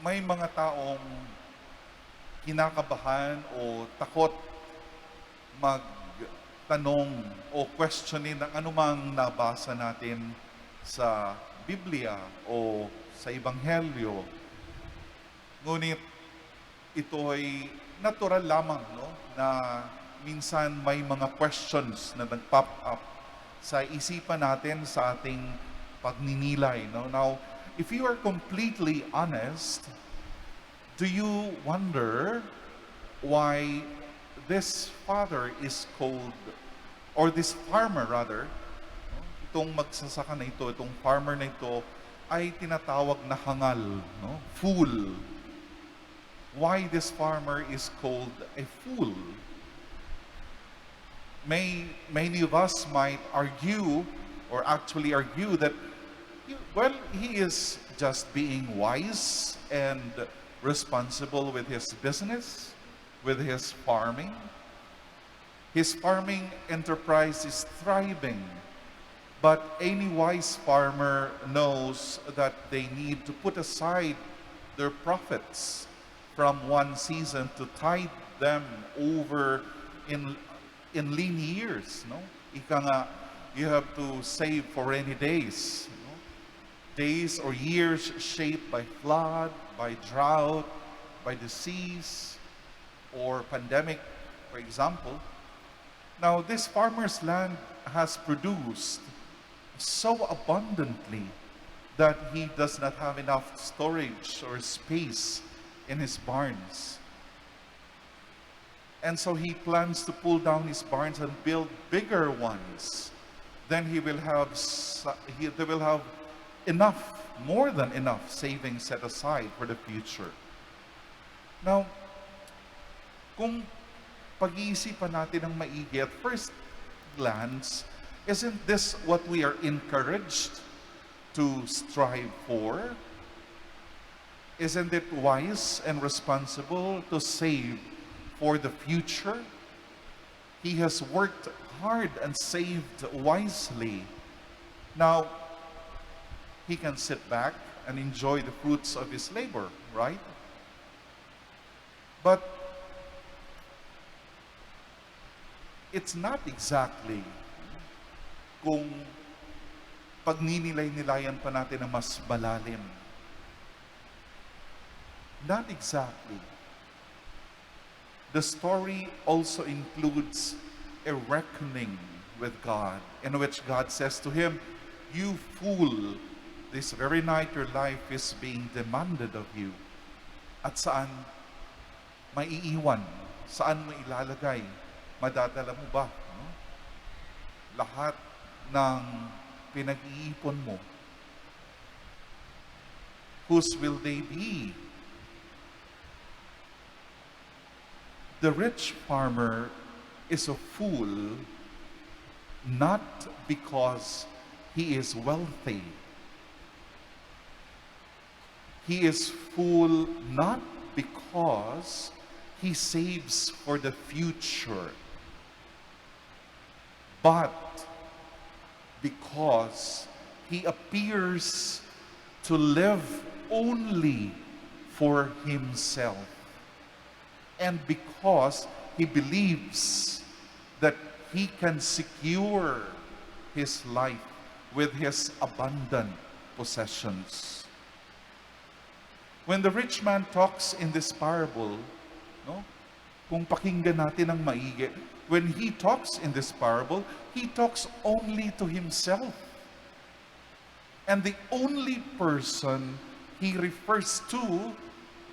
May mga taong kinakabahan o takot magtanong o questionin ng anumang nabasa natin sa Biblia o sa Ebanghelyo. Ngunit ito ay natural lamang, no? Na minsan may mga questions na nag-pop up sa isipan natin sa ating pagninilay, no? Now, if you are completely honest, do you wonder why this father is called, or this farmer rather, no? Itong magsasaka na ito, itong farmer na ito, ay tinatawag na hangal, no? Fool. Why this farmer is called a fool? Many of us might argue, or actually argue, that he is just being wise and responsible with his business, with his farming. His farming enterprise is thriving, but any wise farmer knows that they need to put aside their profits from one season to tide them over in lean years, no? Ika nga, you have to save for rainy days, no? Days or years shaped by flood, by drought, by disease, or pandemic, for example. Now, this farmer's land has produced so abundantly that he does not have enough storage or space in his barns. And so he plans to pull down his barns and build bigger ones. Then they will have enough, more than enough savings set aside for the future. Now, kung pag-iisipan natin ng maigi at first glance, isn't this what we are encouraged to strive for? Isn't it wise and responsible to save for the future? He has worked hard and saved wisely. Now, he can sit back and enjoy the fruits of his labor, right? But it's not exactly kung pagninilay-nilayan pa natin na mas malalim. Not exactly. The story also includes a reckoning with God, in which God says to him, "You fool, this very night your life is being demanded of you." At saan maiiwan? Saan mo ilalagay? Madadala mo ba? No? Lahat ng pinag-iipon mo. Whose will they be? The rich farmer is a fool not because he is wealthy. He is fool not because he saves for the future, but because he appears to live only for himself. And because he believes that he can secure his life with his abundant possessions. When the rich man talks in this parable, no? Kung pakinggan natin ng maigi, when he talks in this parable, he talks only to himself. And the only person he refers to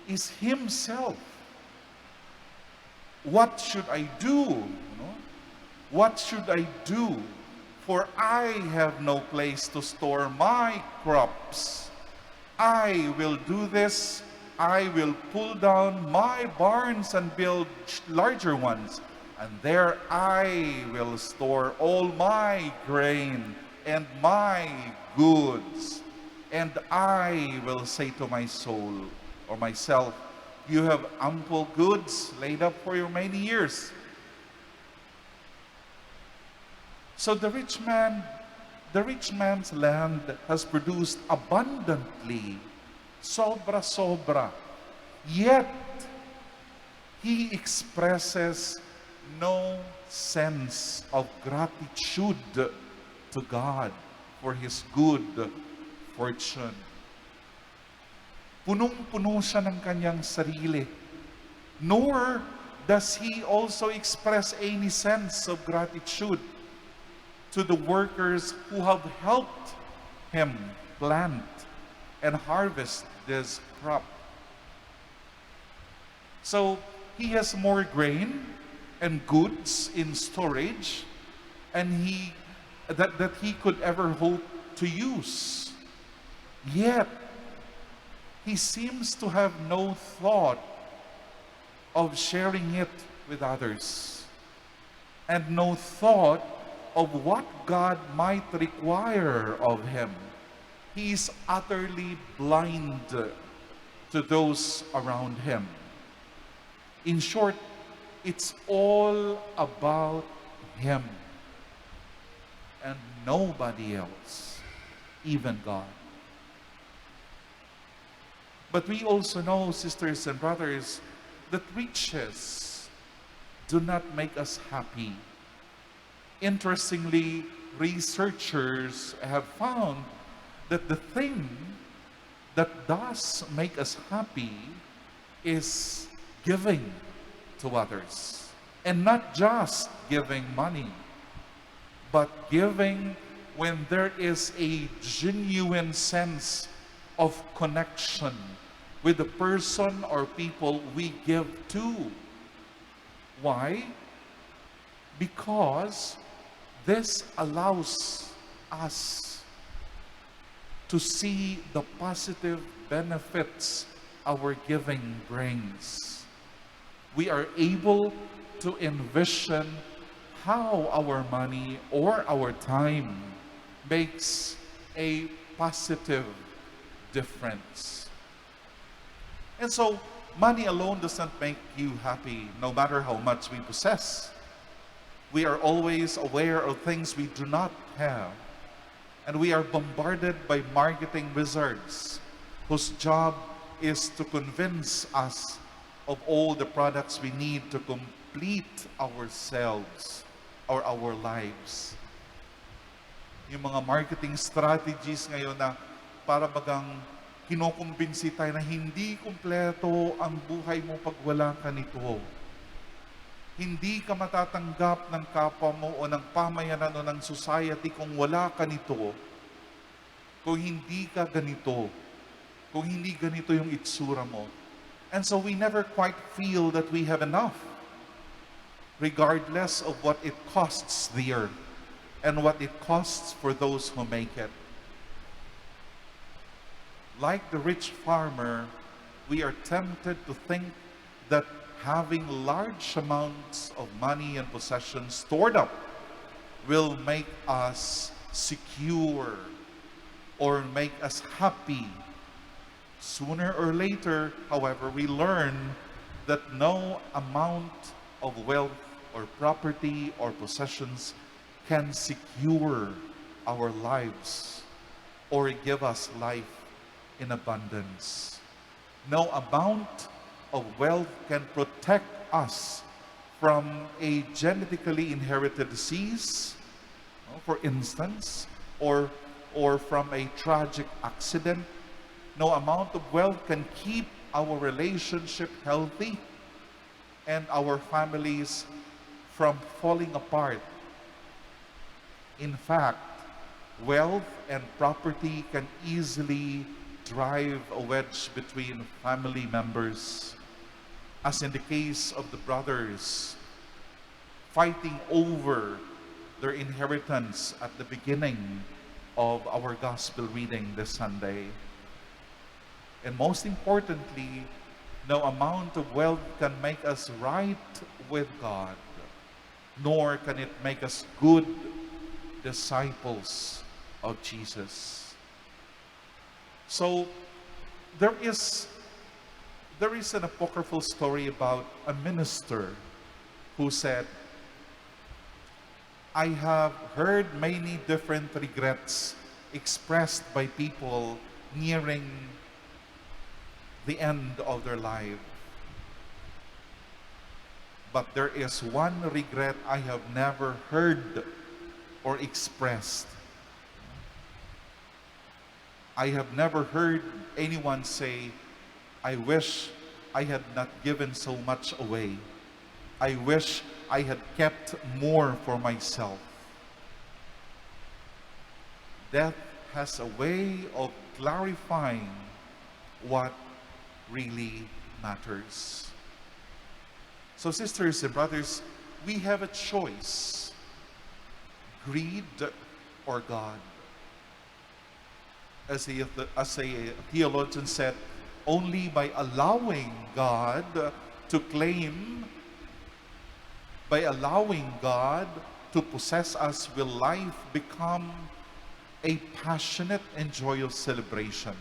is himself. What should I do? No? What should I do? For I have no place to store my crops. I will do this. I will pull down my barns and build larger ones. And there I will store all my grain and my goods. And I will say to my soul or myself, "You have ample goods laid up for your many years." So the rich man's land has produced abundantly, Sobra-sobra. Yet, he expresses no sense of gratitude to God for his good fortune. Punong-puno siya ng kanyang sarili. Nor does he also express any sense of gratitude to the workers who have helped him plant and harvest this crop. So he has more grain and goods in storage and that he could ever hope to use. Yet he seems to have no thought of sharing it with others and no thought of what God might require of him. He is utterly blind to those around him. In short, it's all about him and nobody else, even God. But we also know, sisters and brothers, that riches do not make us happy. Interestingly, researchers have found that the thing that does make us happy is giving to others. And not just giving money, but giving when there is a genuine sense of connection with the person or people we give to. Why? Because this allows us to see the positive benefits our giving brings. We are able to envision how our money or our time makes a positive difference. And so, money alone doesn't make you happy, no matter how much we possess. We are always aware of things we do not have. And we are bombarded by marketing wizards whose job is to convince us of all the products we need to complete ourselves or our lives. Yung mga marketing strategies ngayon na para bagang kinokumbinsi tayo na hindi kumpleto ang buhay mo pag wala ka nito. Hindi ka matatanggap ng kapwa mo o ng pamayanan o ng society kung wala ka nito. Kung hindi ka ganito. Kung hindi ganito yung itsura mo. And so we never quite feel that we have enough, regardless of what it costs the earth and what it costs for those who make it. Like the rich farmer, we are tempted to think that having large amounts of money and possessions stored up will make us secure or make us happy. Sooner or later, however, we learn that no amount of wealth or property or possessions can secure our lives or give us life in abundance. No amount of wealth can protect us from a genetically inherited disease, for instance, or from a tragic accident. No amount of wealth can keep our relationship healthy and our families from falling apart. In fact, wealth and property can easily drive a wedge between family members, as in the case of the brothers fighting over their inheritance at the beginning of our gospel reading this Sunday. And most importantly, no amount of wealth can make us right with God, nor can it make us good disciples of Jesus. So there is an apocryphal story about a minister who said, I have heard many different regrets expressed by people nearing the end of their life. But there is one regret I have never heard or expressed. I have never heard anyone say, I wish I had not given so much away. I wish I had kept more for myself. Death has a way of clarifying what really matters. So sisters and brothers, we have a choice. Greed or God. As a theologian said, only by allowing God to claim, by allowing God to possess us, will life become a passionate and joyous celebration.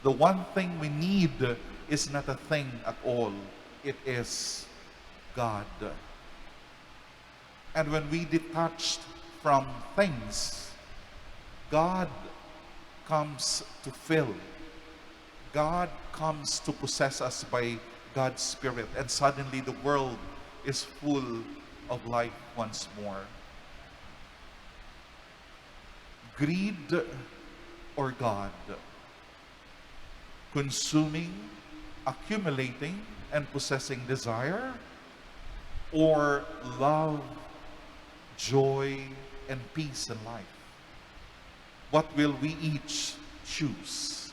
The one thing we need is not a thing at all. It is God. And when we detached from things, God comes to fill. God comes to possess us by God's Spirit, and suddenly the world is full of life once more. Greed or God? Consuming, accumulating, and possessing desire, or love, joy, and peace in life? What will we each choose?